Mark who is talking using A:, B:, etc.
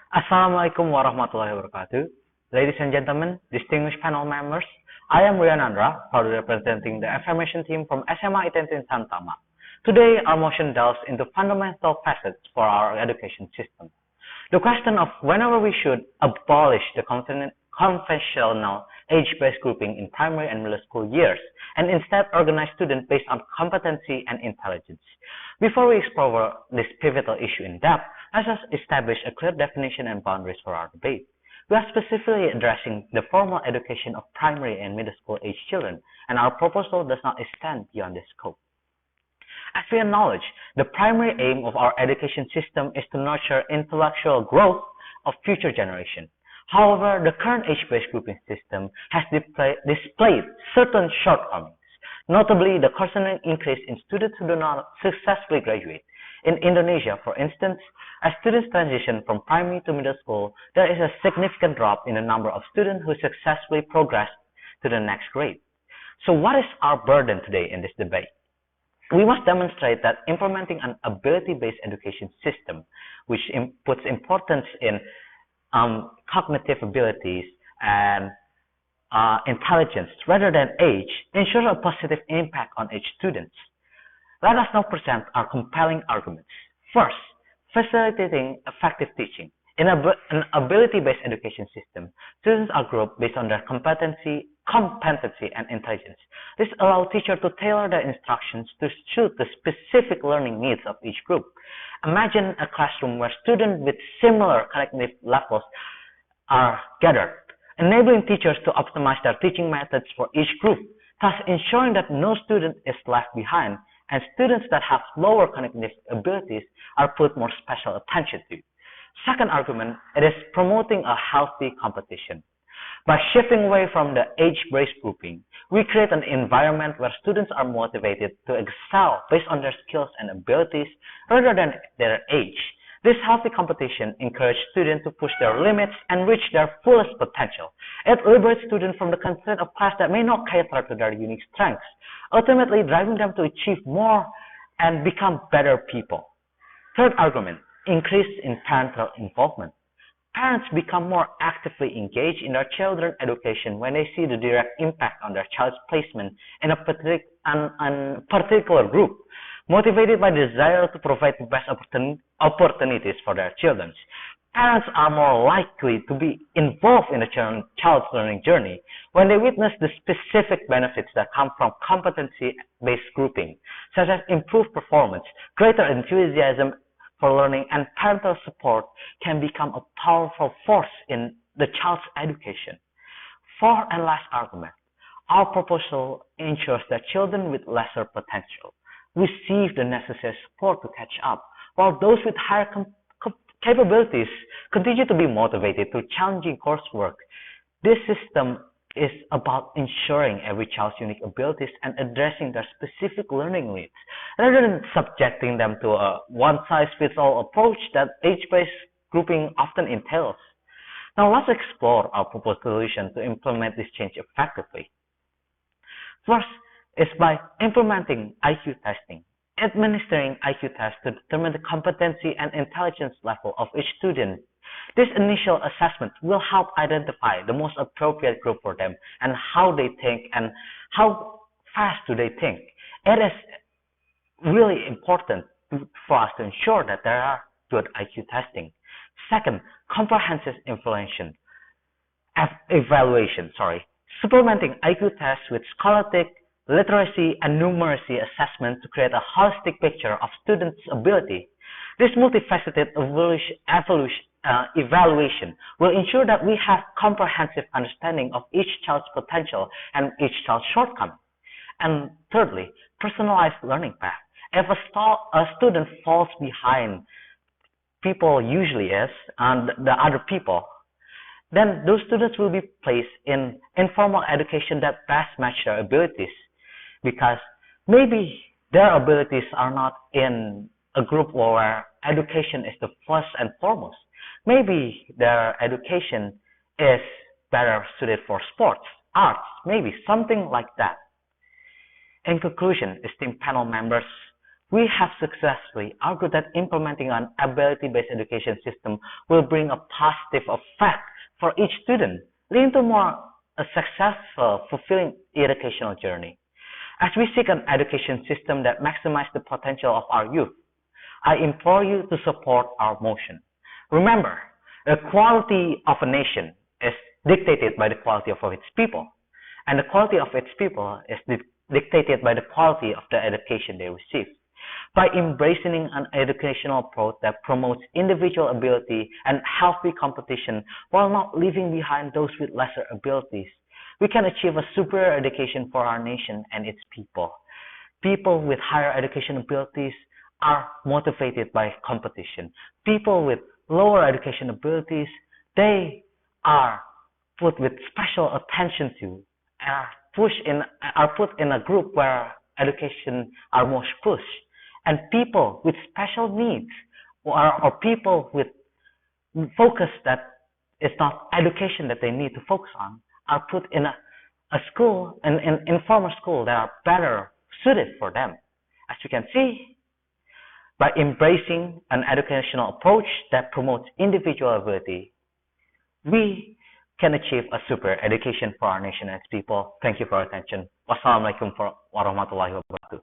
A: Assalamualaikum warahmatullahi wabarakatuh. Ladies and gentlemen, distinguished panel members, I am Riannandra, proudly representing the Affirmation team from SMAIT Insantama. Today, our motion delves into fundamental facets for our education system. The question of whenever we should abolish the conventional age-based grouping in primary and middle school years, and instead organize students based on competency and intelligence. Before we explore this pivotal issue in depth, let us establish a clear definition and boundaries for our debate. We are specifically addressing the formal education of primary and middle school age children, and our proposal does not extend beyond this scope. As we acknowledge, the primary aim of our education system is to nurture intellectual growth of future generations. However, the current age-based grouping system has displayed certain shortcomings, notably the corresponding increase in students who do not successfully graduate. In Indonesia, for instance, as students transition from primary to middle school, there is a significant drop in the number of students who successfully progress to the next grade. So what is our burden today in this debate? We must demonstrate that implementing an ability-based education system, which puts importance in cognitive abilities and intelligence rather than age, ensures a positive impact on age students. Let us now present our compelling arguments. First, facilitating effective teaching. In an ability-based education system, students are grouped based on their competency, and intelligence. This allows teachers to tailor their instructions to suit the specific learning needs of each group. Imagine a classroom where students with similar cognitive levels are gathered, enabling teachers to optimize their teaching methods for each group, thus ensuring that no student is left behind, and students that have lower cognitive abilities are put more special attention to. Second argument, it is promoting a healthy competition. By shifting away from the age-based grouping, we create an environment where students are motivated to excel based on their skills and abilities rather than their age. This healthy competition encourages students to push their limits and reach their fullest potential. It liberates students from the constraint of class that may not cater to their unique strengths, ultimately driving them to achieve more and become better people. Third argument, increase in parental involvement. Parents become more actively engaged in their children's education when they see the direct impact on their child's placement in a particular group, motivated by the desire to provide the best opportunities for their children. Parents are more likely to be involved in a child's learning journey when they witness the specific benefits that come from competency-based grouping, such as improved performance, greater enthusiasm for learning, and parental support can become a powerful force in the child's education. Fourth and last argument, our proposal ensures that children with lesser potential receive the necessary support to catch up, while those with higher capabilities continue to be motivated through challenging coursework. This system is about ensuring every child's unique abilities and addressing their specific learning needs, rather than subjecting them to a one-size-fits-all approach that age-based grouping often entails. Now let's explore our proposed solution to implement this change effectively. First is by implementing IQ testing. Administering IQ tests to determine the competency and intelligence level of each student. This initial assessment will help identify the most appropriate group for them and how they think and how fast do they think. It is really important for us to ensure that there are good IQ testing. Second, comprehensive evaluation. Supplementing IQ tests with scholastic, literacy, and numeracy assessment to create a holistic picture of students' ability. This multifaceted evaluation will ensure that we have comprehensive understanding of each child's potential and each child's shortcomings. And thirdly, personalized learning path. If a student falls behind people usually is and the other people, then those students will be placed in informal education that best match their abilities, because maybe their abilities are not in a group where education is the first and foremost. Maybe their education is better suited for sports, arts, maybe something like that. In conclusion, esteemed panel members, We have successfully argued that implementing an ability-based education system will bring a positive effect for each student, leading to a successful, fulfilling educational journey. As we seek an education system that maximizes the potential of our youth, I implore you to support our motion. Remember, the quality of a nation is dictated by the quality of its people, and the quality of its people is dictated by the quality of the education they receive. By embracing an educational approach that promotes individual ability and healthy competition while not leaving behind those with lesser abilities, we can achieve a superior education for our nation and its people. People with higher education abilities are motivated by competition. People with lower education abilities, they are put with special attention to, are put in a group where education are most pushed. And people with special needs or people with focus that is not education that they need to focus on are put in a school, an informal school that are better suited for them. As you can see, by embracing an educational approach that promotes individual ability, we can achieve a super education for our nation and its people. Thank you for your attention. Wassalamualaikum warahmatullahi wabarakatuh.